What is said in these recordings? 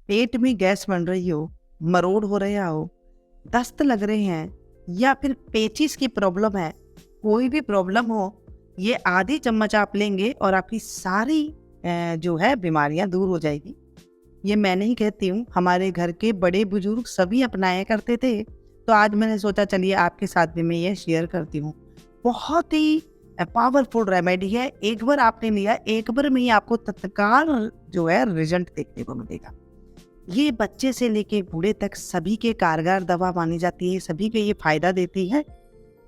पेट में गैस बन रही हो, मरोड़ हो रहा हो, दस्त लग रहे हैं या फिर पेचिस की प्रॉब्लम है, कोई भी प्रॉब्लम हो, ये आधी चम्मच आप लेंगे और आपकी सारी जो है बीमारियां दूर हो जाएगी। ये मैं नहीं कहती हूँ, हमारे घर के बड़े बुजुर्ग सभी अपनाया करते थे। तो आज मैंने सोचा चलिए आपके साथ भी मैं ये शेयर करती हूँ। बहुत ही पावरफुल रेमेडी है। एक बार आपने लिया, एक बार में ही आपको तत्काल जो है रिजल्ट देखने को मिलेगा। ये बच्चे से लेके बूढ़े तक सभी के कारगर दवा मानी जाती है, सभी को ये फायदा देती है।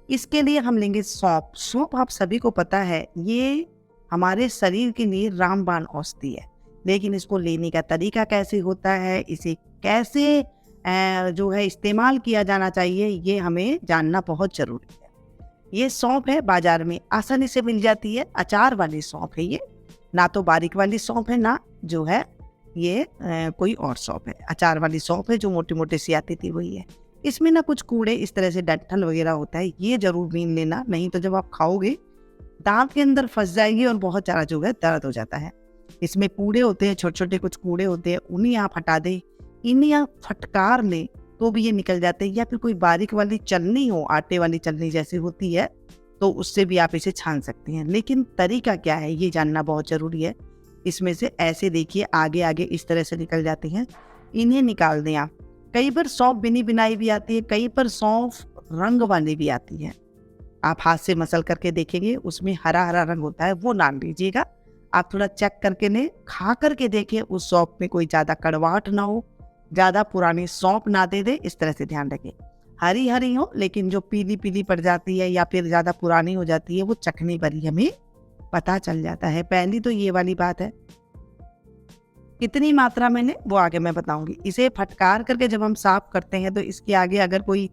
इसके लिए हम लेंगे सौंफ। सौंफ आप सभी को पता है, ये हमारे शरीर के लिए रामबाण औषधि है। लेकिन इसको लेने का तरीका कैसे होता है, इसे कैसे जो है इस्तेमाल किया जाना चाहिए, ये हमें जानना बहुत जरूरी है। ये सौंफ है, बाजार में आसानी से मिल जाती है। अचार वाली सौंफ है ये, ना तो बारीक वाली सौंफ है, ना जो है ये कोई और सौंफ है। अचार वाली सौंफ है जो मोटी मोटी सी आती थी, वही है। इसमें ना कुछ कूड़े इस तरह से डंठल वगैरह होता है, ये जरूर बीन लेना, नहीं तो जब आप खाओगे दांत के अंदर फंस जाएगी और बहुत सारा जो है दर्द हो जाता है। इसमें कूड़े होते हैं, छोटे छोटे कुछ कूड़े होते हैं, उन्हें आप हटा दें, इन्हें आप फटकार लें तो भी ये निकल जाते हैं। या फिर कोई बारीक वाली चलनी हो, आटे वाली चलनी जैसी होती है, तो उससे भी आप इसे छान सकते हैं। लेकिन तरीका क्या है ये जानना बहुत जरूरी है। इसमें से ऐसे देखिए आगे आगे इस तरह से निकल जाते हैं, इन्हें निकाल दें आप। कई बार सौंफ बिनी बिनाई भी आती है, कई बार सौंफ रंग वाली भी आती है। आप हाथ से मसल करके देखेंगे, उसमें हरा हरा रंग होता है, वो ना लीजिएगा। आप थोड़ा चेक करके लें, खा करके देखें उस सौंफ में कोई ज़्यादा कड़वाहट ना हो, ज़्यादा पुरानी सौंफ ना दे दे, इस तरह से ध्यान रखें। हरी हरी हो, लेकिन जो पीली पीली पड़ जाती है या फिर ज़्यादा पुरानी हो जाती है, वो चखने पर ही हमें पता चल जाता है। पहली तो ये वाली बात है। कितनी मात्रा मैंने वो आगे मैं बताऊंगी। इसे फटकार करके जब हम साफ करते हैं तो इसके आगे अगर कोई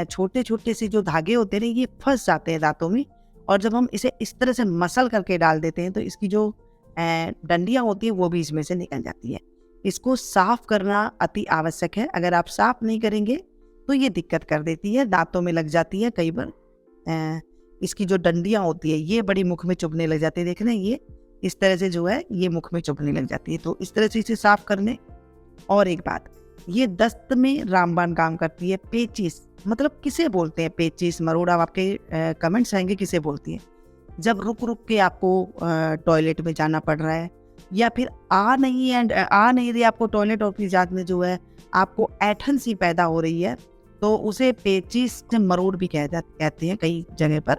छोटे छोटे से जो धागे होते हैं ये फंस जाते हैं दांतों में, और जब हम इसे इस तरह से मसल करके डाल देते हैं तो इसकी जो डंडियां होती है वो भी इसमें से निकल जाती है। इसको साफ करना अति आवश्यक है। अगर आप साफ नहीं करेंगे तो ये दिक्कत कर देती है, दांतों में लग जाती है। कई बार इसकी जो डंडियां होती है ये बड़ी मुख में चुभने लग जाती है। देख रहे हैं, ये इस तरह से जो है ये मुख में चुभने लग जाती है। तो इस तरह से इसे साफ कर लें। और एक बात, ये दस्त में रामबाण काम करती है। पेचिस मतलब किसे बोलते हैं, पेचिस मरोड़ा, आपके कमेंट्स आएंगे किसे बोलती है। जब रुक रुक के आपको टॉयलेट में जाना पड़ रहा है, या फिर आ नहीं रही आपको टॉयलेट, और अपनी जात में जो है आपको ऐठन सी पैदा हो रही है, तो उसे पेचिस मरोड़ भी कहते हैं कई जगह पर।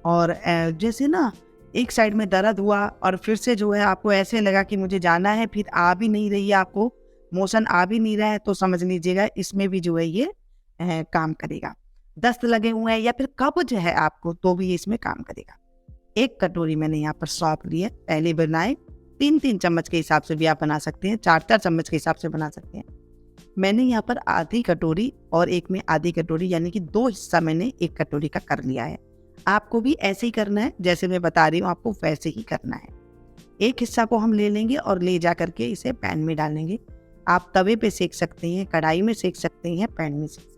और जैसे ना एक साइड में दर्द हुआ और फिर से जो है आपको ऐसे लगा कि मुझे जाना है, फिर आ भी नहीं रही है, आपको मोशन आ भी नहीं रहा है, तो समझ लीजिएगा इसमें भी जो है ये काम करेगा। दस्त लगे हुए हैं या फिर कब्ज है आपको, तो भी इसमें काम करेगा। एक कटोरी मैंने यहाँ पर सौंफ ली है। पहले बनाए 3-3 चम्मच के हिसाब से भी आप बना सकते हैं, 4-4 चम्मच के हिसाब से बना सकते हैं। मैंने यहाँ पर आधी कटोरी और एक में आधी कटोरी, यानी कि 2 हिस्सा मैंने 1 कटोरी का कर लिया है। आपको भी ऐसे ही करना है, जैसे मैं बता रही हूँ आपको वैसे ही करना है। एक हिस्सा को हम ले लेंगे और ले जा करके इसे पैन में डालेंगे। आप तवे पे सेक सकते हैं, कढ़ाई में सेक सकते हैं, पैन में सेक सकते हैं।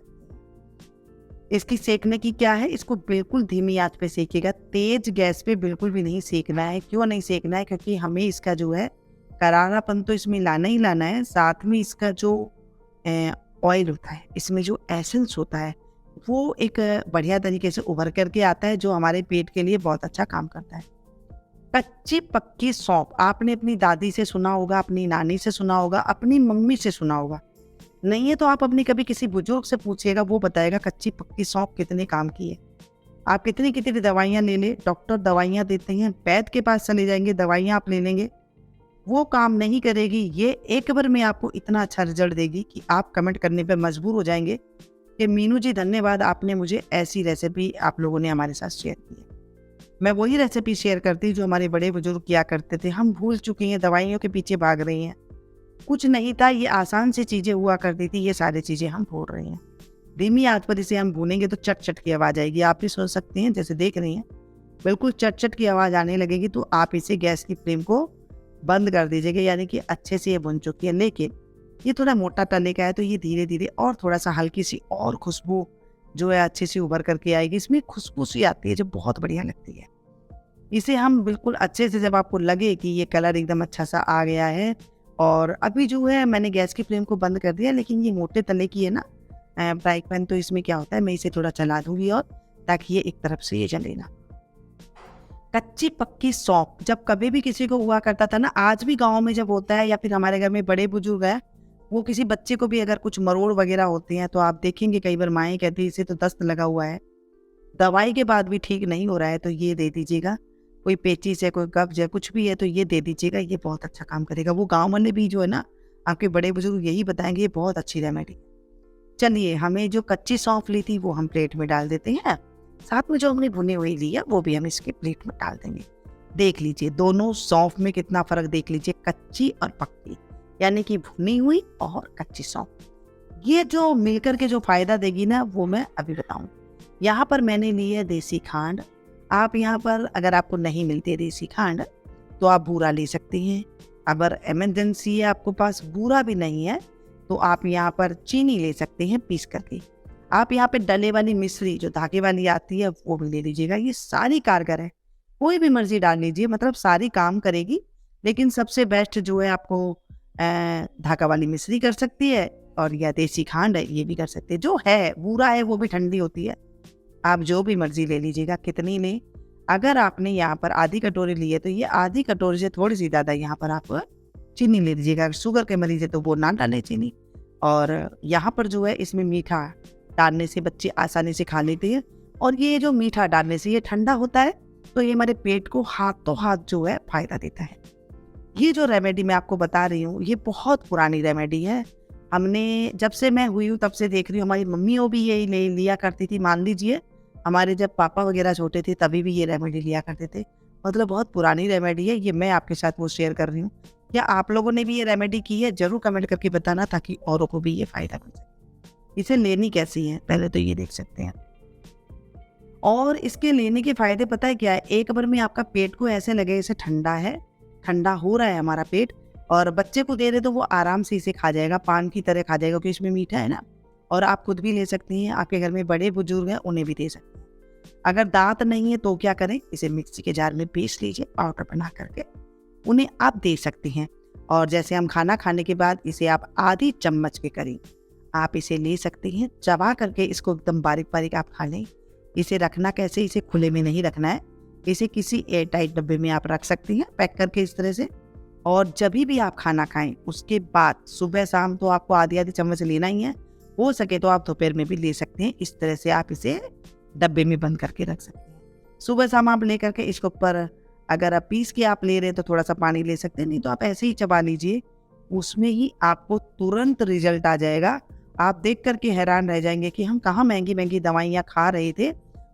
इसकी सेकने की क्या है, इसको बिल्कुल धीमी आंच पे सेकिएगा, तेज गैस पे बिल्कुल भी नहीं सेकना है। क्यों नहीं सेकना है, क्योंकि हमें इसका जो है करारापन तो इसमें लाना ही लाना है, साथ में इसका जो ऑयल होता है, इसमें जो एसेंस होता है, वो एक बढ़िया तरीके से उभर करके आता है, जो हमारे पेट के लिए बहुत अच्छा काम करता है। कच्ची पक्की सौंफ आपने अपनी दादी से सुना होगा, अपनी नानी से सुना होगा, अपनी मम्मी से सुना होगा। नहीं है तो आप अपनी कभी किसी बुजुर्ग से पूछिएगा, वो बताएगा कच्ची पक्की सौंफ कितने काम की है। आप कितनी कितनी दवाइयाँ ले लें, डॉक्टर दवाइयाँ देते हैं, वैद्य के पास चले जाएंगे, दवाइयाँ आप ले लेंगे, वो काम नहीं करेगी। ये एक बार में आपको इतना अच्छा रिजल्ट देगी कि आप कमेंट करने पर मजबूर हो जाएंगे कि मीनू जी धन्यवाद, आपने मुझे ऐसी रेसिपी आप लोगों ने हमारे साथ शेयर की है। मैं वही रेसिपी शेयर करती जो हमारे बड़े बुजुर्ग किया करते थे। हम भूल चुके हैं, दवाइयों के पीछे भाग रही हैं। कुछ नहीं था, ये आसान सी चीज़ें हुआ करती थी, ये सारी चीज़ें हम भूल रहे हैं। धीमी आंच पर इसे हम भूनेंगे तो चट चट की आवाज़ आएगी। आप भी सोच सकते हैं, जैसे देख रही हैं बिल्कुल चट चट की आवाज़ आने लगेगी, तो आप इसे गैस की फ्लेम को बंद कर दीजिएगा, यानी कि अच्छे से ये भुन चुकी है। लेकिन ये थोड़ा मोटा तले का है, तो ये धीरे धीरे और थोड़ा सा हल्की सी और खुशबू जो है अच्छी सी उभर करके आएगी। इसमें खुशबू सी आती है जो बहुत बढ़िया लगती है। इसे हम बिल्कुल अच्छे से, जब आपको लगे कि ये कलर एकदम अच्छा सा आ गया है और अभी जो है मैंने गैस की फ्लेम को बंद कर दिया, लेकिन ये मोटे तले की है ना फ्राई पैन, तो इसमें क्या होता है मैं इसे थोड़ा चला दूंगी और ताकि ये एक तरफ से ये जले ना। कच्ची पक्की सौंफ जब कभी भी किसी को हुआ करता था ना, आज भी गाँव में जब होता है या फिर हमारे घर में बड़े बुजुर्ग है, वो किसी बच्चे को भी अगर कुछ मरोड़ वगैरह होते हैं तो आप देखेंगे कई बार माएँ कहती है इसे तो दस्त लगा हुआ है, दवाई के बाद भी ठीक नहीं हो रहा है, तो ये दे दीजिएगा। कोई पेचिस है, कोई कब्ज है, कुछ भी है तो ये दे दीजिएगा, ये बहुत अच्छा काम करेगा। वो गाँव वाले भी जो है ना, आपके बड़े बुजुर्ग यही बताएंगे, ये बहुत अच्छी रेमेडी। चलिए, हमें जो कच्ची सौंफ ली थी वो हम प्लेट में डाल देते हैं, साथ में जो हमने भुनी हुई ली है वो भी हम इसके प्लेट में डाल देंगे। देख लीजिए दोनों सौंफ में कितना फर्क, देख लीजिए कच्ची और पक्की, यानी कि भुनी हुई और कच्ची सौंफ। ये जो मिलकर के जो फायदा देगी ना, वो मैं अभी बताऊं। यहाँ पर मैंने ली है देसी खांड। आप यहाँ पर अगर आपको नहीं मिलती है देसी खांड तो आप बूरा ले सकती हैं। अगर इमरजेंसी है आपको पास बूरा भी नहीं है तो आप यहाँ पर चीनी ले सकते हैं पीस करके। आप यहाँ पे डले वाली मिश्री जो धागे वाली आती है वो भी ले लीजिएगा। ये सारी कारगर है, कोई भी मर्जी डाल लीजिए, मतलब सारी काम करेगी। लेकिन सबसे बेस्ट जो है आपको धागा वाली मिश्री कर सकती है, और या देसी खांड है ये भी कर सकते हैं। जो है बूरा है वो भी ठंडी होती है, आप जो भी मर्जी ले लीजिएगा। कितनी लें, अगर आपने यहाँ पर आधी कटोरी ली है तो ये आधी कटोरी से थोड़ी सी ज़्यादा यहाँ पर आप चीनी ले लीजिएगा। अगर शुगर के मरीज है तो वो ना डालें चीनी। और यहाँ पर जो है इसमें मीठा डालने से बच्चे आसानी से खा लेते हैं, और ये जो मीठा डालने से ये ठंडा होता है तो ये हमारे पेट को हाथों हाथ जो है फायदा देता है। ये जो रेमेडी मैं आपको बता रही हूँ ये बहुत पुरानी रेमेडी है। हमने जब से मैं हुई हूँ तब से देख रही हूँ, हमारी मम्मियों भी यही ले लिया करती थी। मान लीजिए हमारे जब पापा वगैरह छोटे थे तभी भी ये रेमेडी लिया करते थे। मतलब बहुत पुरानी रेमेडी है, ये मैं आपके साथ वो शेयर कर रही हूँ। क्या आप लोगों ने भी ये रेमेडी की है? जरूर कमेंट करके बताना, ताकि औरों को भी ये फायदा मिल सके। इसे लेनी कैसी है पहले तो ये देख सकते हैं। और इसके लेने के फायदे पता है क्या है? एक बार में आपका पेट को ऐसे लगे जैसे ठंडा है, ठंडा हो रहा है हमारा पेट, और बच्चे को दे दे तो वो आराम से इसे खा जाएगा, पान की तरह खा जाएगा, क्योंकि इसमें मीठा है ना। और आप खुद भी ले सकती हैं, आपके घर में बड़े बुजुर्ग हैं उन्हें भी दे सकते हैं। अगर दांत नहीं है तो क्या करें, इसे मिक्सी के जार में पीस लीजिए, पाउडर बना करके उन्हें आप दे सकती हैं। और जैसे हम खाना खाने के बाद इसे आप आधी चम्मच के करीब आप इसे ले सकती हैं, चबा करके इसको एकदम बारीक बारीक आप खा लें। इसे रखना कैसे, इसे खुले में नहीं रखना है, इसे किसी एयर टाइट डब्बे में आप रख सकती हैं पैक करके इस तरह से। और जब भी आप खाना खाएं उसके बाद सुबह शाम तो आपको आधी आधी चम्मच लेना ही है, हो सके तो आप दोपहर में भी ले सकते हैं। इस तरह से आप इसे डब्बे में बंद करके रख सकते हैं। सुबह शाम आप ले करके इसके ऊपर अगर आप पीस के आप ले रहे हैं तो थोड़ा सा पानी ले सकते हैं, नहीं तो आप ऐसे ही चबा लीजिए, उसमें ही आपको तुरंत रिजल्ट आ जाएगा। आप देख करके हैरान रह जाएंगे कि हम कहाँ महंगी महंगी दवाइयाँ खा रहे थे,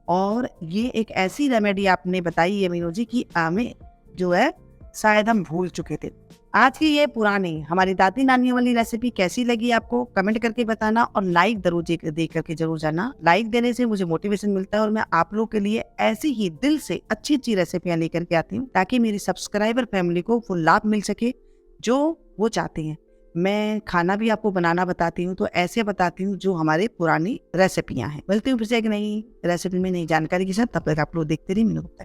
और ये एक ऐसी रेमेडी आपने बताई है मीनू जी की हमें जो है शायद हम भूल चुके थे। आज की ये पुरानी हमारी दादी नानियों वाली रेसिपी कैसी लगी आपको कमेंट करके बताना, और लाइक जरूर दे करके जरूर जाना। लाइक देने से मुझे मोटिवेशन मिलता है, और मैं आप लोग के लिए ऐसी ही दिल से अच्छी अच्छी रेसिपियां लेकर के आती हूँ, ताकि मेरी सब्सक्राइबर फैमिली को वो लाभ मिल सके जो वो चाहते हैं। मैं खाना भी आपको बनाना बताती हूँ, तो ऐसे बताती हूँ जो हमारे पुरानी रेसिपियां हैं। मिलती हूँ फिर से एक नई रेसिपी में नई जानकारी के साथ, तब तक आप लोग देखते रहिए मीनू गुप्ता।